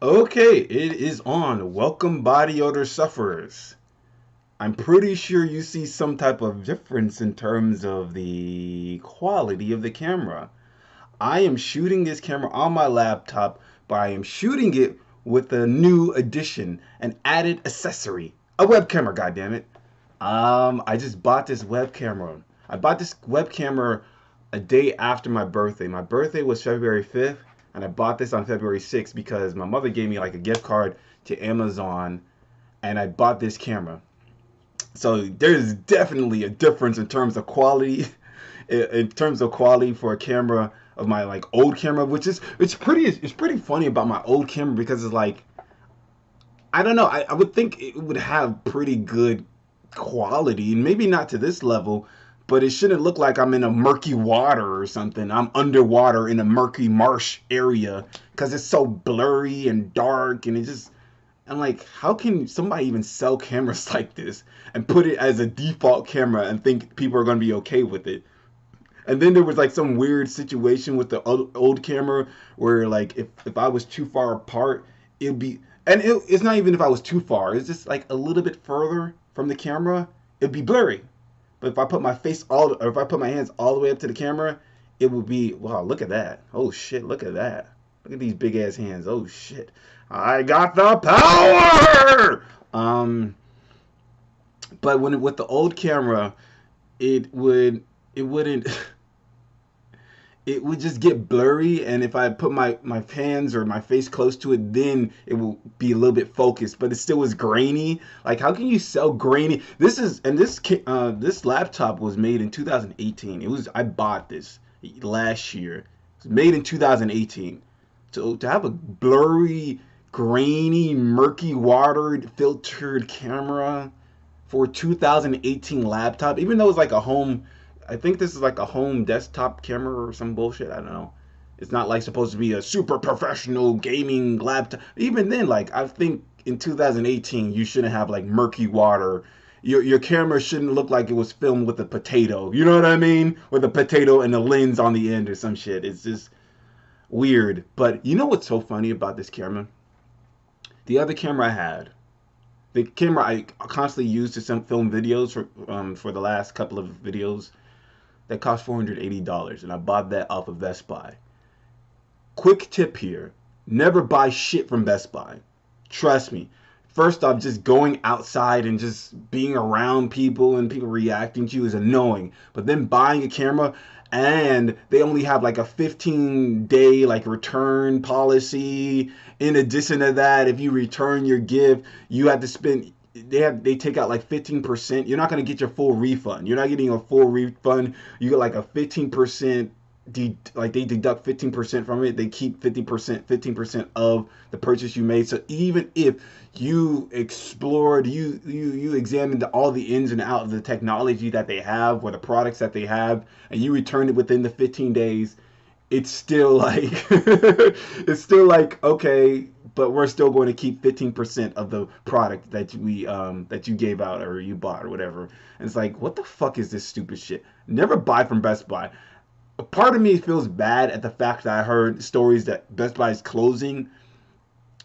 Okay, it is on. Welcome, body odor sufferers. I'm pretty sure you see some type of difference in terms of the quality of the camera. I am shooting this camera on my laptop, but I am shooting it with a new addition, an added accessory, a web camera. Goddammit! I just bought this web camera. I bought this web camera a day after my birthday. My birthday was February 5th, and I bought this on February 6th because my mother gave me like a gift card to Amazon, and I bought this camera. So there's definitely a difference in terms of quality, in terms of quality for a camera of my like old camera, which is it's pretty funny about my old camera because it's like I don't know. I would think it would have pretty good quality, and maybe not to this level, but it shouldn't look like I'm in a murky water or something. I'm underwater in a murky marsh area because it's so blurry and dark, and it just. I'm like, how can somebody even sell cameras like this and put it as a default camera and think people are going to be okay with it? And then there was like some weird situation with the old camera where like if I was too far apart, it'd be and it's not even if I was too far. It's just like a little bit further from the camera, it'd be blurry. But if I put my face all or if I put my hands all the way up to the camera, it would be wow, look at that. Oh shit, look at that. Look at these big ass hands. Oh shit. I got the power. But when with the old camera, it would it wouldn't it would just get blurry, and if I put my hands or my face close to it, then it will be a little bit focused, but it still was grainy. Like, how can you sell grainy? This laptop was made in 2018. I bought this last year. It was made in 2018. To have a blurry, grainy, murky, watered, filtered camera for a 2018 laptop, even though it's like a home. I think this is like a home desktop camera or some bullshit. I don't know. It's not like supposed to be a super professional gaming laptop. Even then, like I think in 2018, you shouldn't have like murky water. Your camera shouldn't look like it was filmed with a potato. You know what I mean? With a potato and a lens on the end or some shit. It's just weird. But you know what's so funny about this camera? The other camera I had, the camera I constantly use to film videos for the last couple of videos, that cost $480, and I bought that off of Best Buy. Quick tip here: never buy shit from Best Buy. Trust me. First off, just going outside and just being around people and people reacting to you is annoying. But then buying a camera and they only have like a 15-day like return policy. In addition to that, if you return your gift, you have to spend they take out like 15%. You're not going to get your full refund. You're not getting a full refund. You get like a 15%, like they deduct 15% from it. They keep 50%, 15% of the purchase you made. So even if you explored, you examined all the ins and outs of the technology that they have or the products that they have, and you returned it within the 15 days, it's still like it's still like okay, but we're still going to keep 15% of the product that you gave out or you bought or whatever. And it's like, what the fuck is this stupid shit? Never buy from Best Buy. A part of me feels bad at the fact that I heard stories that Best Buy is closing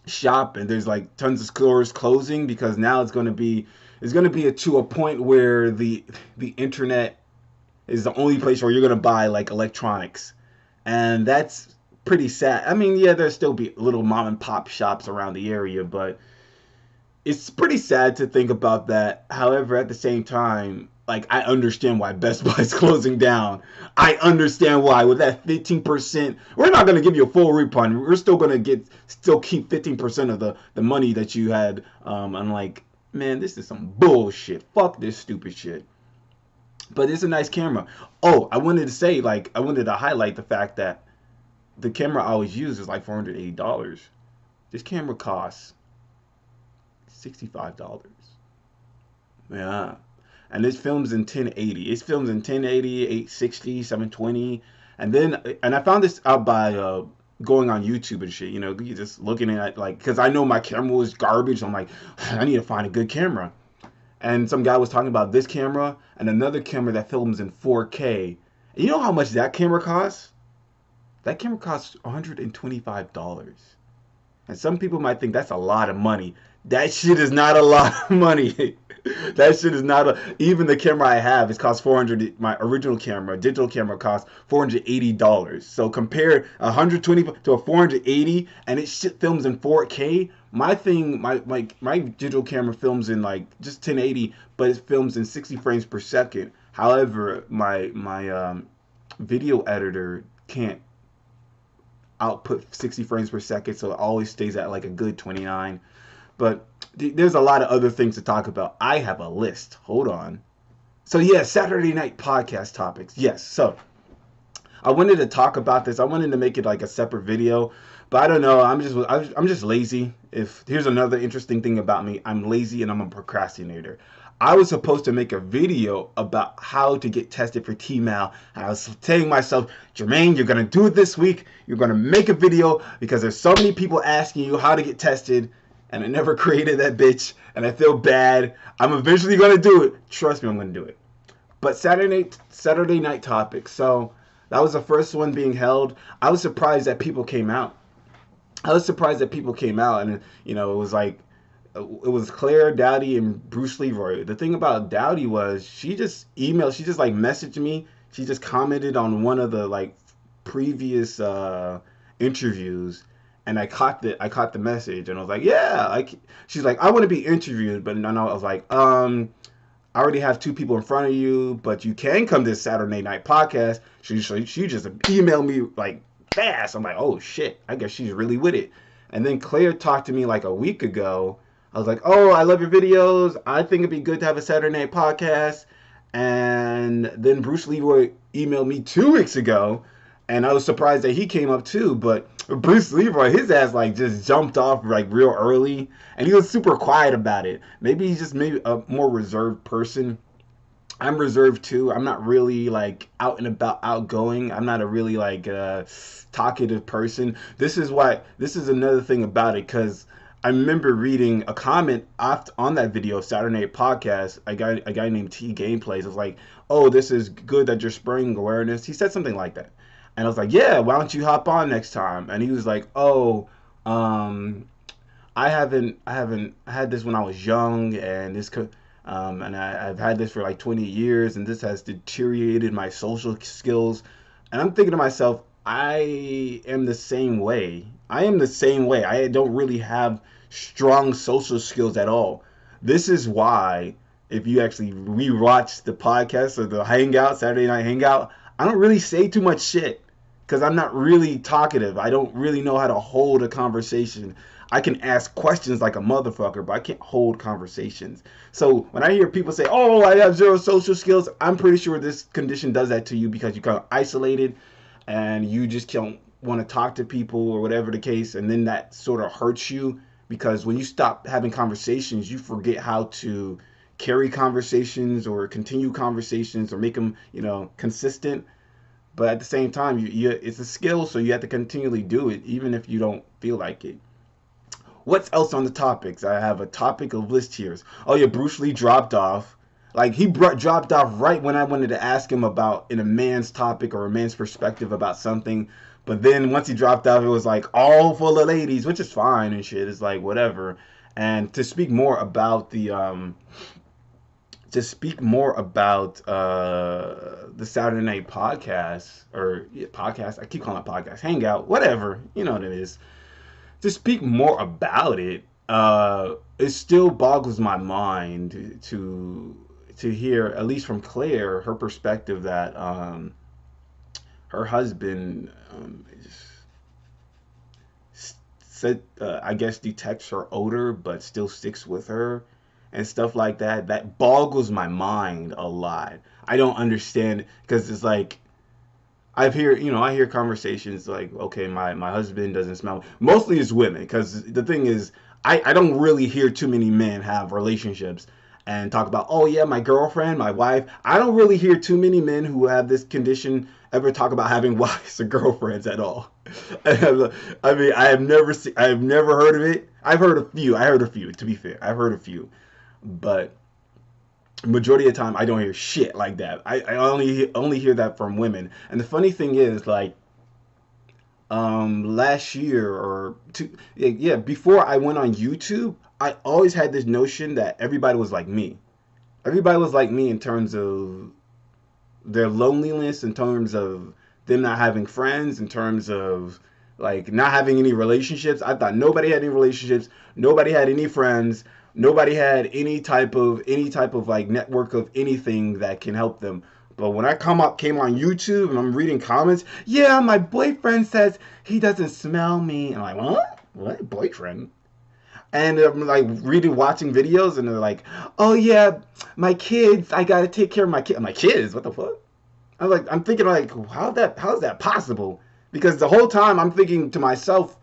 shop and there's like tons of stores closing because now it's going to be to a point where the internet is the only place where you're going to buy like electronics, and that's pretty sad. I mean, yeah, there'll still be little mom and pop shops around the area, but it's pretty sad to think about that. However, at the same time, like I understand why Best Buy is closing down. I understand why with that 15%, we're not gonna give you a full refund. We're still gonna still keep 15% of the money that you had. I'm like, man, this is some bullshit. Fuck this stupid shit. But it's a nice camera. Oh, I wanted to highlight the fact that the camera I always use is like $480. This camera costs $65. Yeah. And this films in 1080. It films in 1080, 860, 720. And I found this out by going on YouTube and shit. You know, you just looking at like, because I know my camera was garbage. I'm like, I need to find a good camera. And some guy was talking about this camera and another camera that films in 4K. And you know how much that camera costs? That camera costs $125. And some people might think that's a lot of money. That shit is not a lot of money. That shit is not a. Even the camera I have, it costs 400. My original camera, digital camera, costs $480. So compare 120 to a 480, and it shit films in 4K. My thing, my digital camera films in like just 1080, but it films in 60 frames per second. However, my video editor can't output 60 frames per second, so it always stays at like a good 29. But there's a lot of other things to talk about. I have a list. Hold on. So yeah, Saturday night podcast topics. Yes. So I wanted to talk about this. I wanted to make it like a separate video, but I don't know. I'm just lazy. If here's another interesting thing about me, I'm lazy and I'm a procrastinator. I was supposed to make a video about how to get tested for T-Mal. And I was telling myself, Jermaine, you're going to do it this week. You're going to make a video because there's so many people asking you how to get tested. And I never created that bitch. And I feel bad. I'm eventually going to do it. Trust me, I'm going to do it. But Saturday night topic. So that was the first one being held. I was surprised that people came out. And it was like it was Claire, Dowdy, and Bruce Leroy. The thing about Dowdy was she just like messaged me. She just commented on one of the like previous interviews, and I caught the message, and I was like, yeah. She's like, I want to be interviewed, but no, I was like, I already have two people in front of you, but you can come to this Saturday night podcast. She just emailed me like fast. I'm like, oh shit, I guess she's really with it. And then Claire talked to me like a week ago. I was like, oh, I love your videos. I think it'd be good to have a Saturday night podcast. And then Bruce Leroy emailed me 2 weeks ago, and I was surprised that he came up too. But Bruce Leroy, his ass like just jumped off like real early, and he was super quiet about it. Maybe he's just maybe a more reserved person. I'm reserved too. I'm not really like out and about, outgoing. I'm not a really like talkative person. This is another thing about it, because I remember reading a comment on that video, Saturday Night Podcast. A guy named T Gameplays was like, "Oh, this is good that you're spreading awareness." He said something like that, and I was like, "Yeah, why don't you hop on next time?" And he was like, "Oh, I haven't had this when I was young, and this could." And I've had this for like 20 years, and this has deteriorated my social skills. And I'm thinking to myself, I am the same way. I don't really have strong social skills at all. This is why, if you actually rewatch the podcast or the Hangout, Saturday Night Hangout, I don't really say too much shit because I'm not really talkative. I don't really know how to hold a conversation. I can ask questions like a motherfucker, but I can't hold conversations. So when I hear people say, oh, I have zero social skills, I'm pretty sure this condition does that to you because you kind of isolated and you just don't want to talk to people or whatever the case. And then that sort of hurts you because when you stop having conversations, you forget how to carry conversations or continue conversations or make them, consistent. But at the same time, it's a skill, so you have to continually do it, even if you don't feel like it. What's else on the topics? I have a topic of list here. Oh yeah, Bruce Lee dropped off. Like he dropped off right when I wanted to ask him about in a man's topic or a man's perspective about something. But then once he dropped off, it was like all full of ladies, which is fine and shit. It's like whatever. And to speak more about the Saturday Night podcast podcast. I keep calling it podcast, Hangout, whatever. You know what it is. To speak more about it, it still boggles my mind to hear, at least from Claire, her perspective that her husband said, I guess, detects her odor, but still sticks with her and stuff like that. That boggles my mind a lot. I don't understand because it's like I hear conversations like, okay, my husband doesn't smell. Mostly it's women, because the thing is, I don't really hear too many men have relationships and talk about, oh yeah, my girlfriend, my wife. I don't really hear too many men who have this condition ever talk about having wives or girlfriends at all. I mean, I have never heard of it. I've heard a few, to be fair. I've heard a few. But majority of the time I don't hear shit like that. I only hear that from women. And the funny thing is, like, last year or two, yeah, before I went on YouTube, I always had this notion that everybody was like me. Everybody was like me in terms of their loneliness, in terms of them not having friends, in terms of like not having any relationships. I thought nobody had any relationships, nobody had any friends, nobody had any type of like network of anything that can help them. But when I came on YouTube and I'm reading comments, yeah, my boyfriend says he doesn't smell me. And I'm like, what? What boyfriend? And I'm like watching videos, and they're like, "Oh yeah, my kids. I gotta take care of my kids." My kids? What the fuck? I'm thinking like, how's that possible? Because the whole time I'm thinking to myself,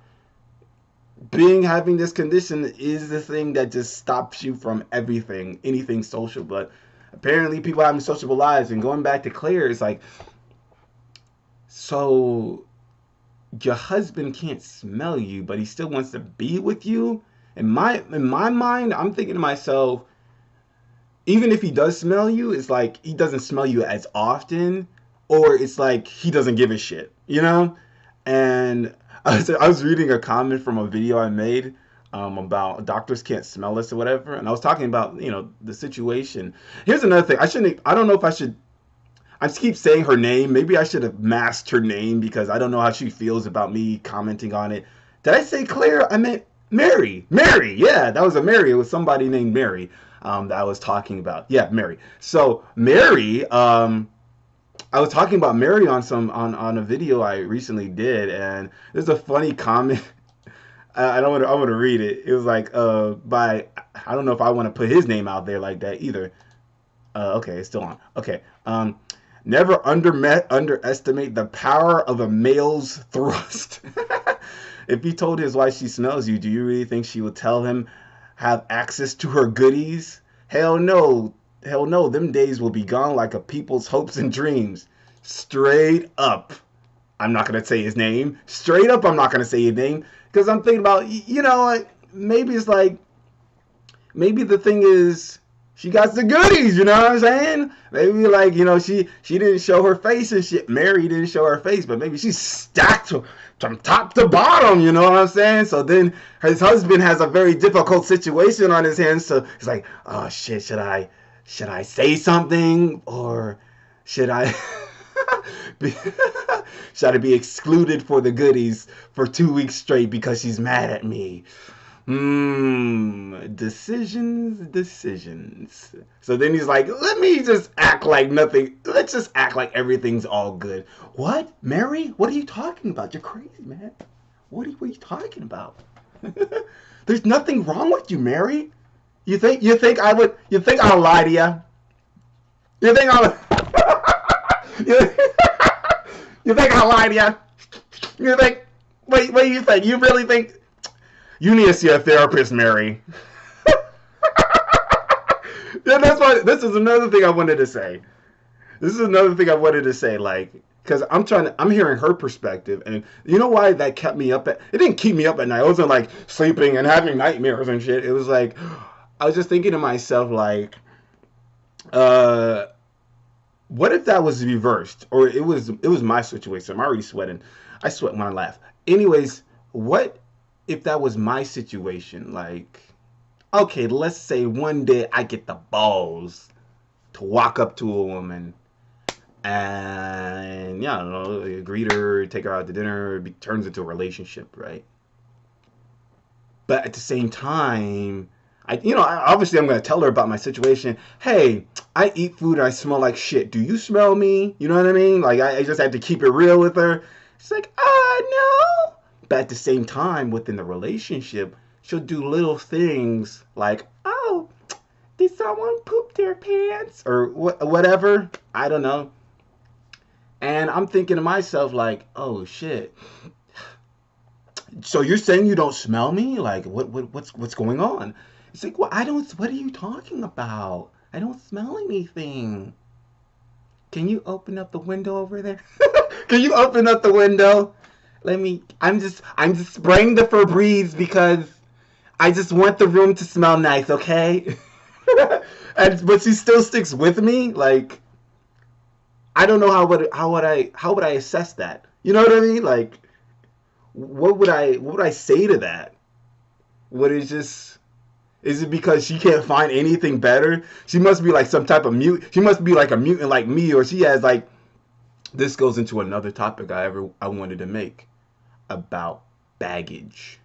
having this condition is the thing that just stops you from everything, anything social. But apparently, people having sociable lives. And going back to Claire, it's like, so your husband can't smell you, but he still wants to be with you. In my mind, I'm thinking to myself, even if he does smell you, it's like he doesn't smell you as often, or it's like he doesn't give a shit, you know? And I was reading a comment from a video I made about doctors can't smell us or whatever, and I was talking about the situation. Here's another thing. I don't know if I should. I just keep saying her name. Maybe I should have masked her name because I don't know how she feels about me commenting on it. Did I say Claire? I meant Mary. Mary. Yeah, that was a Mary. It was somebody named Mary that I was talking about. Yeah, Mary. So Mary, I was talking about Mary on a video I recently did, and there's a funny comment. I don't want to. I want to read it. It was like by I don't know if I want to put his name out there like that either. Okay, it's still on. Okay. Never underestimate the power of a male's thrust. If he told his wife she smells you, do you really think she would tell him have access to her goodies? Hell no. Hell no. Them days will be gone like a people's hopes and dreams. Straight up. I'm not going to say his name. Straight up, I'm not going to say his name. Because I'm thinking about, like, maybe it's like, maybe the thing is, she got the goodies, you know what I'm saying? Maybe like, she didn't show her face and shit. Mary didn't show her face, but maybe she's stacked from top to bottom, you know what I'm saying? So then his husband has a very difficult situation on his hands. So he's like, oh shit, should I say something, or should I should I be excluded for the goodies for 2 weeks straight because she's mad at me? Decisions. So then he's like, let me just act like nothing. Let's just act like everything's all good. What? Mary? What are you talking about? You're crazy, man. What are you talking about? There's nothing wrong with you, Mary. You think I'll lie to you? You think I'll you think I'll lie to you? You think what do you think? You really think you need to see a therapist, Mary? Yeah, that's why. This is another thing I wanted to say. Like, because I'm hearing her perspective, and you know why that kept me up it didn't keep me up at night. I wasn't like sleeping and having nightmares and shit. It was like, I was just thinking to myself, like, what if that was reversed, or it was my situation? I'm already sweating. I sweat when I laugh. Anyways, what if that was my situation? Like, okay, let's say one day I get the balls to walk up to a woman and, yeah, I don't know, greet her, take her out to dinner, turns into a relationship, right? But at the same time, obviously I'm going to tell her about my situation. Hey, I eat food and I smell like shit. Do you smell me? You know what I mean? Like, I just had to keep it real with her. She's like, no. But at the same time, within the relationship, she'll do little things like, oh, did someone poop their pants? Or whatever. I don't know. And I'm thinking to myself, like, oh, shit. So you're saying you don't smell me? Like, what's going on? It's like, what are you talking about? I don't smell anything. Can you open up the window over there? Can you open up the window? I'm just spraying the Febreze because I just want the room to smell nice, okay? But she still sticks with me. Like, I don't know how would I assess that? You know what I mean? Like, what would I say to that? Would it just Is it because she can't find anything better? She must be like some type of mute. She must be like a mutant like me, or she has like. This goes into another topic I wanted to make about baggage.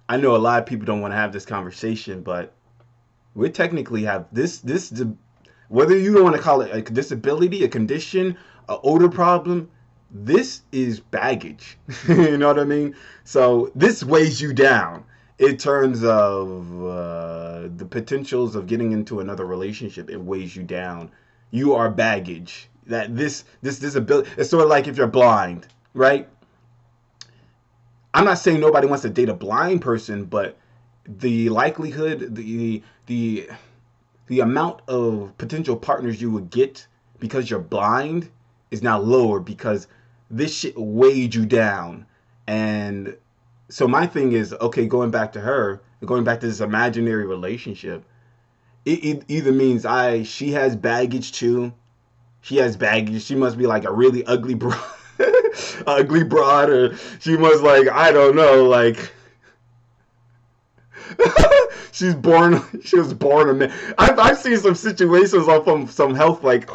I know a lot of people don't want to have this conversation, but we technically have this whether you don't want to call it a disability, a condition, an odor problem. This is baggage. You know what I mean? So this weighs you down in terms of the potentials of getting into another relationship. It weighs you down. You are baggage. That this disability. It's sort of like if you're blind, right? I'm not saying nobody wants to date a blind person, but the likelihood, the amount of potential partners you would get because you're blind is now lower because this shit weighed you down. And so my thing is, okay, going back to this imaginary relationship, it either means she has baggage too. She has baggage. She must be like a really ugly broad, ugly broad, or she must like I don't know, like she was born a man. I've seen some situations on from some health like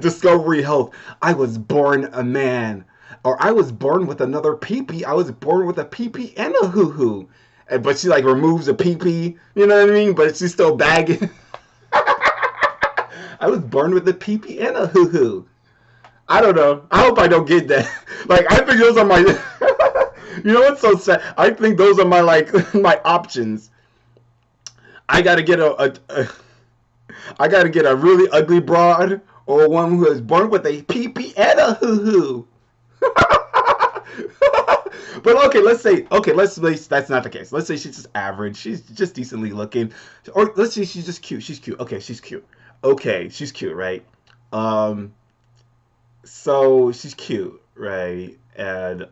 Discovery Health. I was born a man, or I was born with another pee-pee. I was born with a pee-pee and a hoo-hoo. But she like removes a pee-pee, you know what I mean? But she's still bagging. I was born with a pee-pee and a hoo-hoo. I don't know. I hope I don't get that. Like I think those are my you know what's so sad? I think those are my like my options. I gotta get I gotta get a really ugly broad or one who is born with a pee pee and a hoo hoo. But okay, let's say that's not the case. Let's say she's just average. She's just decently looking, or let's say she's just cute. She's cute. Okay, she's cute. Okay, she's cute, right? Um, so she's cute, right? And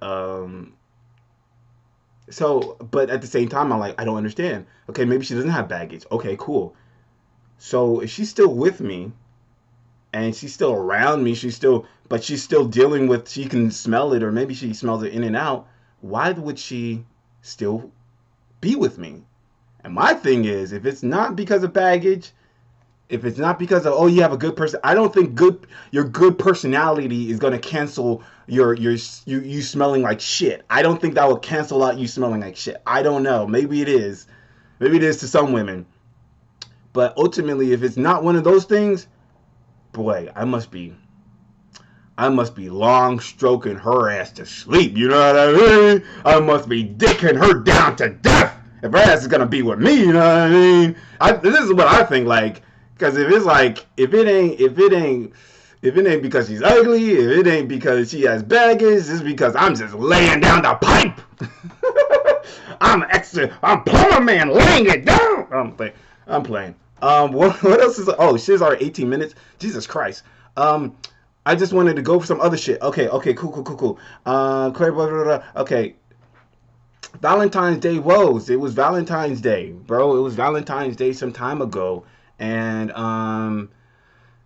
so, but at the same time, I'm like, I don't understand. Okay, maybe she doesn't have baggage. Okay, cool. So if she's still with me and she's still around me, but she's still dealing with, she can smell it, or maybe she smells it in and out. Why would she still be with me? And my thing is, if it's not because of baggage, if it's not because of you have a good person, I don't think your good personality is gonna cancel you smelling like shit. I don't think that will cancel out you smelling like shit. I don't know. Maybe it is to some women. But ultimately, if it's not one of those things, boy, I must be long stroking her ass to sleep. You know what I mean? I must be dicking her down to death if her ass is gonna be with me. You know what I mean? This is what I think. Like, because if it's like, if it ain't because she's ugly, if it ain't because she has baggage, it's because I'm just laying down the pipe. I'm plumber man laying it down. I'm playing. What else is? Oh, she's already 18 minutes. Jesus Christ. I just wanted to go for some other shit. Okay, cool. Claire, blah, blah, blah. Okay, Valentine's Day woes. It was Valentine's Day, bro. It was Valentine's Day some time ago, and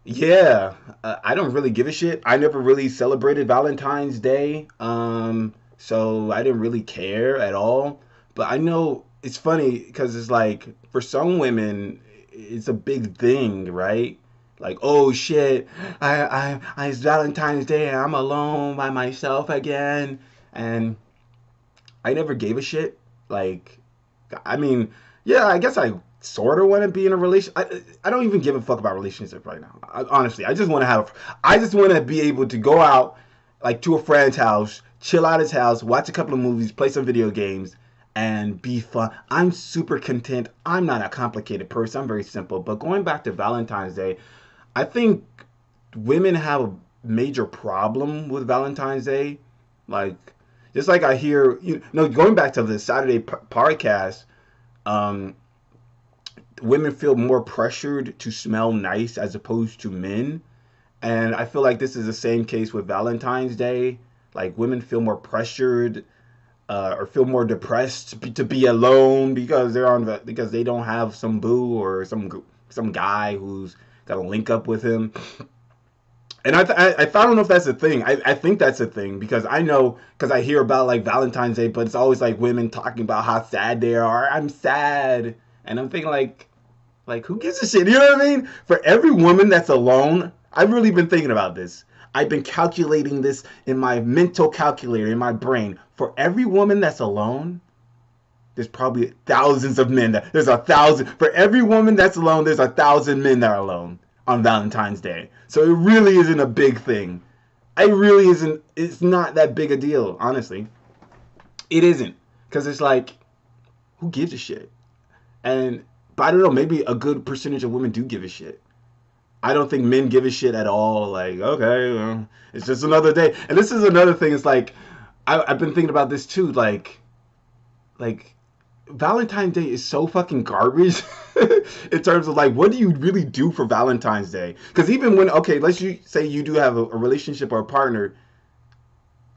yeah, I don't really give a shit. I never really celebrated Valentine's Day, so I didn't really care at all. But I know it's funny because it's like for some women, it's a big thing, right? Like, oh shit, it's Valentine's Day and I'm alone by myself again, and I never gave a shit. Like, I mean, yeah, I guess I sort of want to be in a relation. I don't even give a fuck about relationships right now. Honestly, I just want to be able to go out, like, to a friend's house, chill out his house, watch a couple of movies, play some video games, and be fun. I'm super content. I'm not a complicated person. I'm very simple. But going back to Valentine's Day, I think women have a major problem with Valentine's Day. Like, just like I hear, going back to the Saturday podcast, um, women feel more pressured to smell nice as opposed to men. And I feel like this is the same case with Valentine's Day. Like women feel more pressured or feel more depressed to be alone because because they don't have some boo or some guy who's got to link up with him. And I don't know if that's a thing. I think that's a thing because I know because I hear about like Valentine's Day, but it's always like women talking about how sad they are. I'm sad, and I'm thinking like who gives a shit? You know what I mean? For every woman that's alone, I've really been thinking about this. I've been calculating this in my mental calculator in my brain. For every woman that's alone, there's probably thousands of men that there's 1,000 for every woman that's alone. There's 1,000 men that are alone on Valentine's Day. So it really isn't a big thing. It really isn't. It's not that big a deal, honestly. It isn't because it's like, who gives a shit? And but I don't know. Maybe a good percentage of women do give a shit. I don't think men give a shit at all. Like, okay, well, it's just another day. And this is another thing. It's like I've been thinking about this too. Like Valentine's Day is so fucking garbage in terms of like what do you really do for Valentine's Day? Because even when okay, let's you say you do have a relationship or a partner,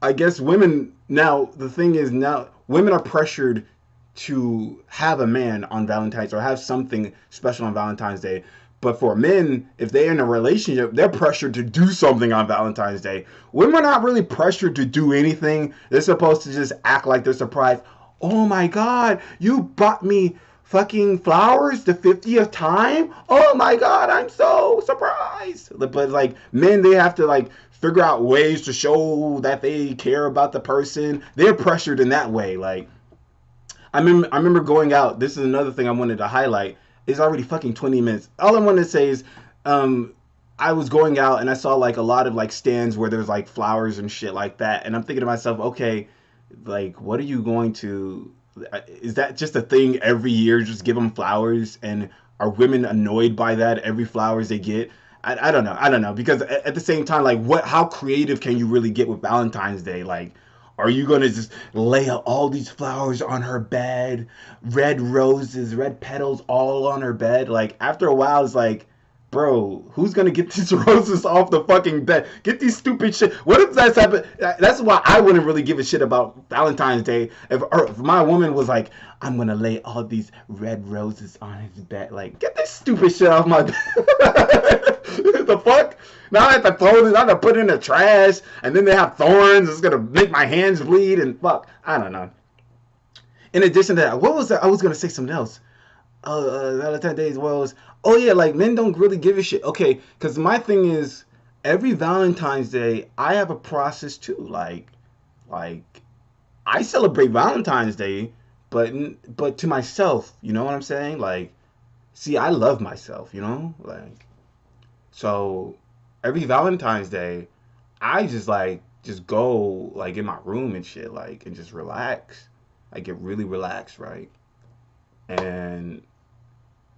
I guess women now the thing is now women are pressured to have a man on Valentine's or have something special on Valentine's Day. But for men, if they're in a relationship, they're pressured to do something on Valentine's Day. Women are not really pressured to do anything. They're supposed to just act like they're surprised. Oh my God, you bought me fucking flowers the 50th time? Oh my God, I'm so surprised. But like men, they have to like figure out ways to show that they care about the person. They're pressured in that way. Like I remember going out. This is another thing I wanted to highlight. It's already fucking 20 minutes. All I want to say is um I was going out and I saw like a lot of like stands where there's like flowers and shit like that. And I'm thinking to myself, okay, like what are you going to is that just a thing every year just give them flowers and are women annoyed by that every flowers they get? I don't know because at the same time like what how creative can you really get with Valentine's Day? Like are you gonna just lay out all these flowers on her bed, red roses, red petals all on her bed? Like after a while, it's like, bro, who's gonna get these roses off the fucking bed? Get these stupid shit. What if that's happen? That's why I wouldn't really give a shit about Valentine's Day. If my woman was like, I'm gonna lay all these red roses on his bed, like get this stupid shit off my bed. The fuck? Now I have to throw this, I have to put it in the trash, and then they have thorns. It's gonna make my hands bleed, and fuck, I don't know. In addition to that, what was that? I was gonna say something else. Valentine's Day was, oh yeah, like men don't really give a shit. Okay, because my thing is, every Valentine's Day, I have a process too. Like I celebrate Valentine's Day, but to myself, you know what I'm saying? Like, see, I love myself, you know, like so every Valentine's Day, I just go like in my room and shit, like and just relax. I get really relaxed, right? And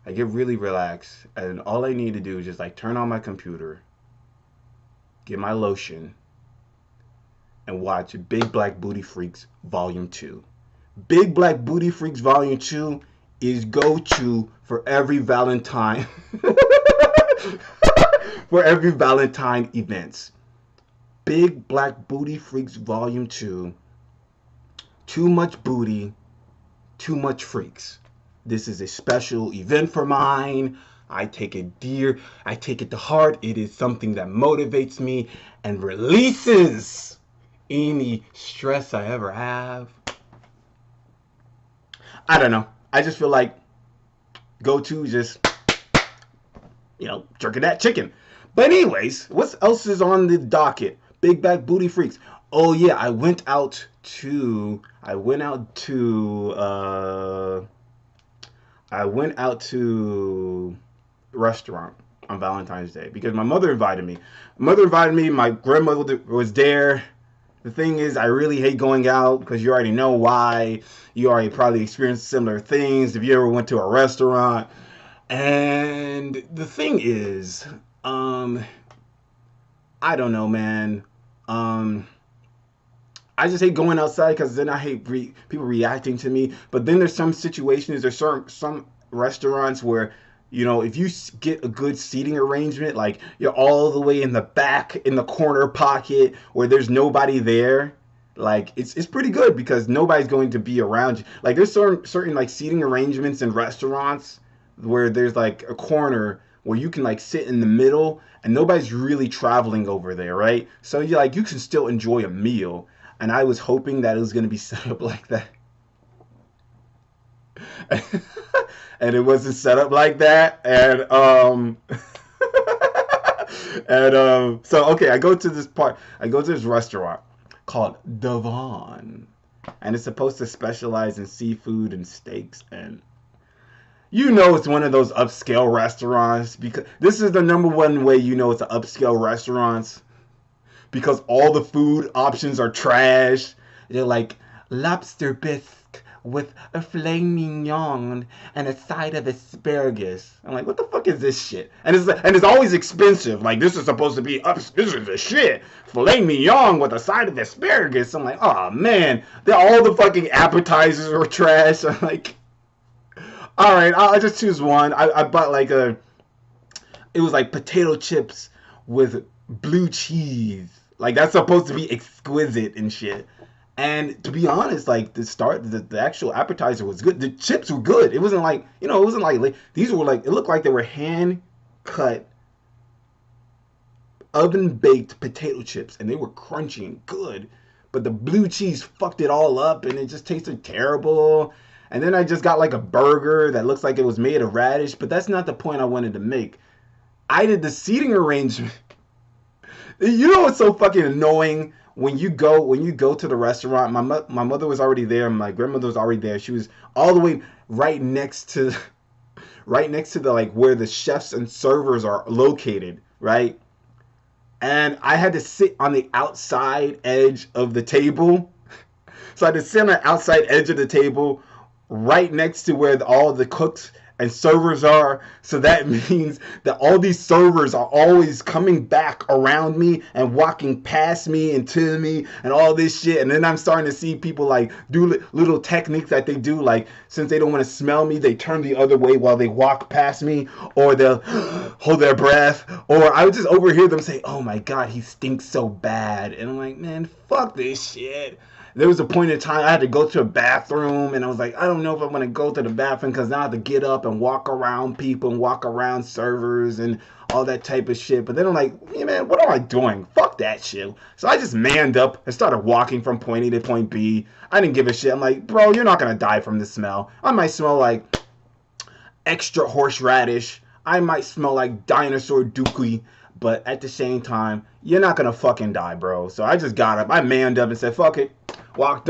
I get really relaxed, and all I need to do is just like turn on my computer, get my lotion, and watch Big Black Booty Freaks Vol.2. Big Black Booty Freaks Vol.2 is go-to for every Valentine for every Valentine events. Big Black Booty Freaks Vol.2. Too much booty, too much freaks. This is a special event for mine. I take it dear. I take it to heart. It is something that motivates me and releases any stress I ever have. I don't know. I just feel like go to just, jerking that chicken. But anyways, what else is on the docket? Big Back Booty Freaks. Oh yeah, I went out to restaurant on Valentine's Day because my mother invited me. My grandmother was there. The thing is, I really hate going out because you already know why. You already probably experienced similar things if you ever went to a restaurant. And the thing is, I don't know, man. I just hate going outside because then I hate people reacting to me. But then there's some situations, there's some restaurants where, if you get a good seating arrangement, like you're all the way in the back, in the corner pocket where there's nobody there, like it's pretty good because nobody's going to be around you. Like there's certain like seating arrangements in restaurants where there's like a corner where you can like sit in the middle and nobody's really traveling over there, right? So you like you can still enjoy a meal. And I was hoping that it was gonna be set up like that. And it wasn't set up like that. And so okay, I go to this restaurant called Devon. And it's supposed to specialize in seafood and steaks, and you know it's one of those upscale restaurants, because this is the number one way you know it's an upscale restaurant, because all the food options are trash. They're like lobster bisque with a filet mignon and a side of asparagus. I'm like, what the fuck is this shit? And it's always expensive. Like, this is supposed to be up. This is the shit. Filet mignon with a side of asparagus. I'm like, oh man, all the fucking appetizers are trash. I'm like, all right, I'll just choose one. I bought like it was like potato chips with blue cheese. Like, that's supposed to be exquisite and shit. And to be honest, like the actual appetizer was good. The chips were good. It wasn't like, it wasn't like these were like, it looked like they were hand cut, oven baked potato chips, and they were crunchy and good. But the blue cheese fucked it all up, and it just tasted terrible. And then I just got like a burger that looks like it was made of radish, but that's not the point I wanted to make. I did the seating arrangement. You know what's so fucking annoying? When you go to the restaurant, my mother was already there, my grandmother was already there. She was all the way right next to the like where the chefs and servers are located, right? And I had to sit on the outside edge of the table. So I had to sit on the outside edge of the table right next to where all the cooks and servers are. So that means that all these servers are always coming back around me and walking past me and to me and all this shit. And then I'm starting to see people like do little techniques that they do. Like, since they don't want to smell me, they turn the other way while they walk past me, or they'll hold their breath. Or I would just overhear them say, oh my God, he stinks so bad. And I'm like, man, fuck this shit. There was a point in time I had to go to a bathroom, and I was like, I don't know if I want to go to the bathroom, because now I have to get up and walk around people and walk around servers and all that type of shit. But then I'm like, yeah, man, what am I doing? Fuck that shit. So I just manned up and started walking from point A to point B. I didn't give a shit. I'm like, bro, you're not going to die from the smell. I might smell like extra horseradish. I might smell like dinosaur dookie. But at the same time, you're not going to fucking die, bro. So I just got up. I manned up and said, fuck it. Walked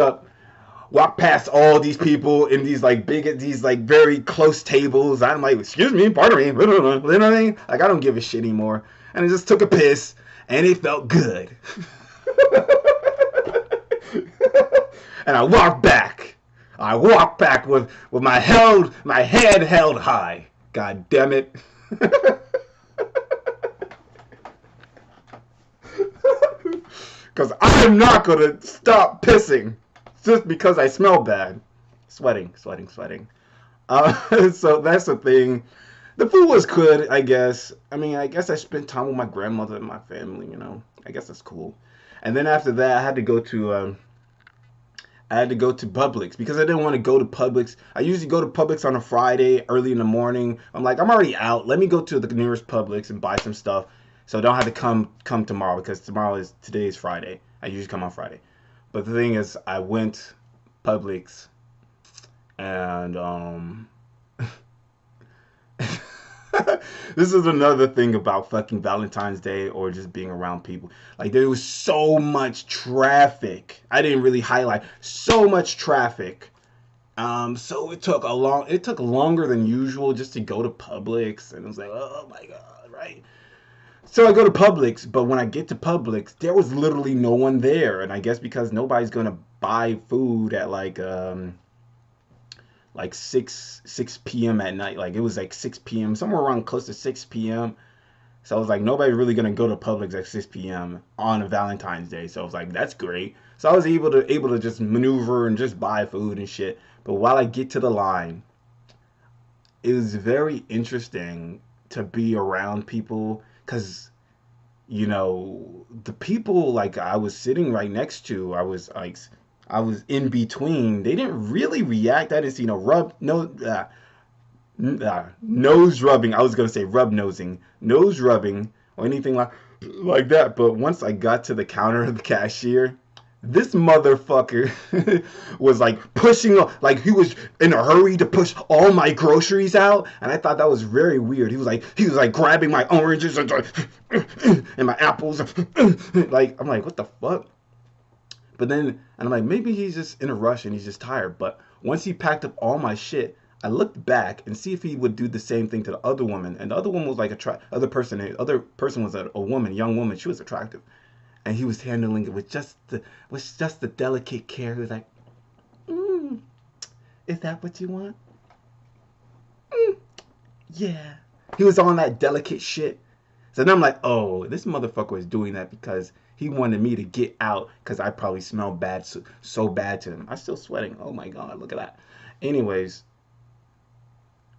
past all these people in these like very close tables. I'm like, excuse me, pardon me. You know what I mean? Like, I don't give a shit anymore. And I just took a piss, and it felt good. And I walked back. With my head held high. God damn it. Because I'm not going to stop pissing just because I smell bad. Sweating. So that's the thing. The food was good, I guess. I mean, I guess I spent time with my grandmother and my family, I guess that's cool. And then after that, I had to go to Publix, because I didn't want to go to Publix. I usually go to Publix on a Friday early in the morning. I'm like, I'm already out. Let me go to the nearest Publix and buy some stuff. So I don't have to come tomorrow, because today is Friday. I usually come on Friday. But the thing is, I went Publix, and this is another thing about fucking Valentine's Day or just being around people. Like, there was so much traffic. I didn't really highlight so much traffic. So it took longer than usual just to go to Publix, and it was like, oh my God, right? So I go to Publix, but when I get to Publix, there was literally no one there. And I guess because nobody's going to buy food at like 6 p.m. at night. Like, it was like 6 p.m., somewhere around close to 6 p.m. So I was like, nobody's really going to go to Publix at 6 p.m. on a Valentine's Day. So I was like, that's great. So I was able to just maneuver and just buy food and shit. But while I get to the line, it was very interesting to be around people, because the people like I was sitting right next to, I was in between, they didn't really react. I didn't see no nose rubbing. I was gonna say rub nosing, nose rubbing, or anything like that. But once I got to the counter of the cashier, this motherfucker was like pushing, like he was in a hurry to push all my groceries out, and I thought that was very weird. He was like grabbing my oranges and, and my apples, like I'm like, what the fuck? But then, and I'm like, maybe he's just in a rush and he's just tired. But once he packed up all my shit, I looked back and see if he would do the same thing to the other woman. And the other woman was like the other person was a woman, young woman. She was attractive, and he was handling it with just the delicate care. He was like, "Is that what you want? Mm, yeah." He was on that delicate shit. So then I'm like, oh, this motherfucker was doing that because he wanted me to get out because I probably smelled bad, so bad to him. I'm still sweating. Oh my God, look at that. Anyways,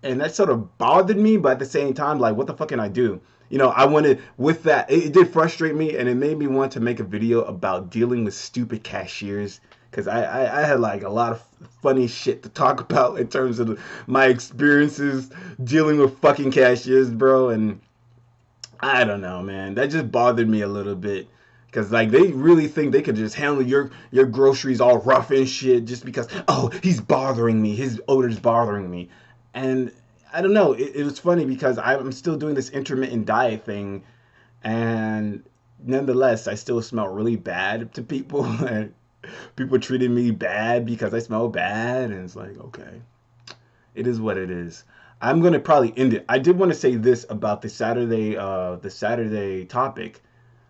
and that sort of bothered me, but at the same time, like, what the fuck can I do? I wanted, with that, it did frustrate me, and it made me want to make a video about dealing with stupid cashiers. Because I had like a lot of funny shit to talk about in terms of my experiences dealing with fucking cashiers, bro. And I don't know, man. That just bothered me a little bit. Cause like they really think they could just handle your groceries all rough and shit just because, oh, he's bothering me, his odor's bothering me. And I don't know, it was funny because I'm still doing this intermittent diet thing, and nonetheless I still smell really bad to people. And people treated me bad because I smell bad, and it's like, okay, it is what it is. I'm gonna probably end it. I did want to say this about the Saturday topic.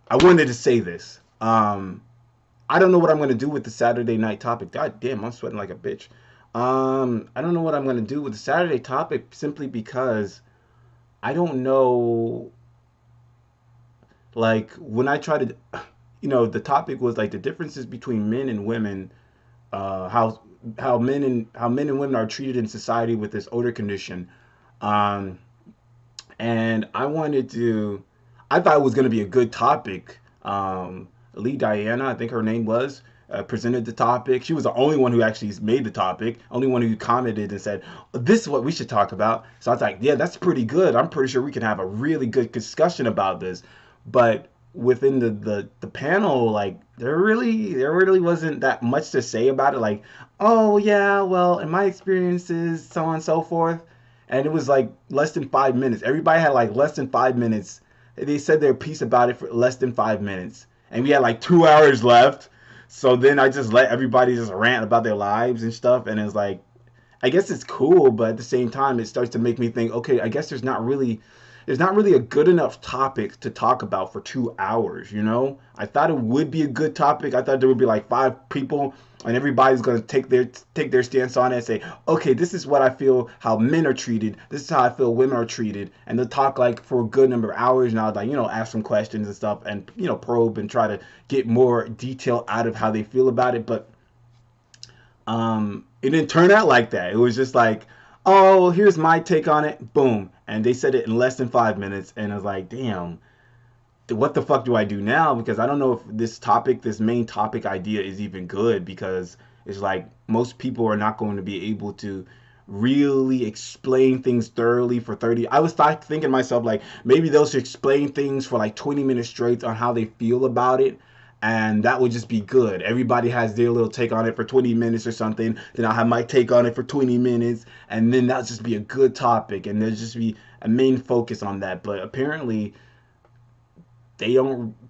I wanted to say this. I don't know what I'm gonna do with the Saturday night topic. God damn, I'm sweating like a bitch. I don't know what I'm gonna do with the Saturday topic simply because I don't know. Like when I try to, the topic was like the differences between men and women, how men and women are treated in society with this odor condition. Um, and I thought it was going to be a good topic. Lee Diana, I think her name was, presented the topic. She was the only one who actually made the topic, only one who commented and said, this is what we should talk about. So I was like, yeah, that's pretty good. I'm pretty sure we can have a really good discussion about this. But within the panel, like there really wasn't that much to say about it. Like, oh yeah, well, in my experiences, so on and so forth. And it was like less than 5 minutes. Everybody had like less than 5 minutes. They said their piece about it for less than 5 minutes, and we had like 2 hours left. So then I just let everybody just rant about their lives and stuff, and it's like, I guess it's cool, but at the same time, it starts to make me think, okay, I guess there's not really a good enough topic to talk about for 2 hours, I thought it would be a good topic. I thought there would be like five people and everybody's gonna take their stance on it and say, okay, this is what I feel how men are treated, this is how I feel women are treated, and they'll talk like for a good number of hours, and I'll like, ask some questions and stuff, and probe and try to get more detail out of how they feel about it. But it didn't turn out like that. It was just like, oh, here's my take on it, boom, and they said it in less than 5 minutes, and I was like, damn, what the fuck do I do now? Because I don't know if this main topic idea is even good, because it's like most people are not going to be able to really explain things thoroughly for 30. I was thinking to myself, like, maybe they'll just explain things for like 20 minutes straight on how they feel about it, and that would just be good. Everybody has their little take on it for 20 minutes or something. Then I'll have my take on it for 20 minutes, and then that'll just be a good topic, and there'll just be a main focus on that. But apparently,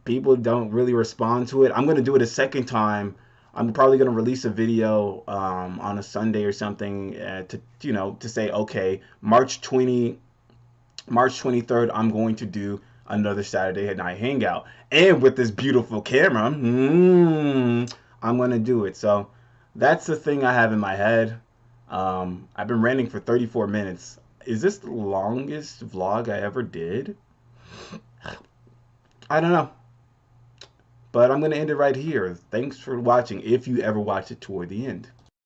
people don't really respond to it. I'm gonna do it a second time. I'm probably gonna release a video on a Sunday or something, to say, okay, March 23rd, I'm going to do another Saturday night hangout, and with this beautiful camera, I'm gonna do it. So that's the thing I have in my head. I've been ranting for 34 minutes. Is this the longest vlog I ever did? I don't know. But I'm going to end it right here. Thanks for watching, if you ever watch it toward the end.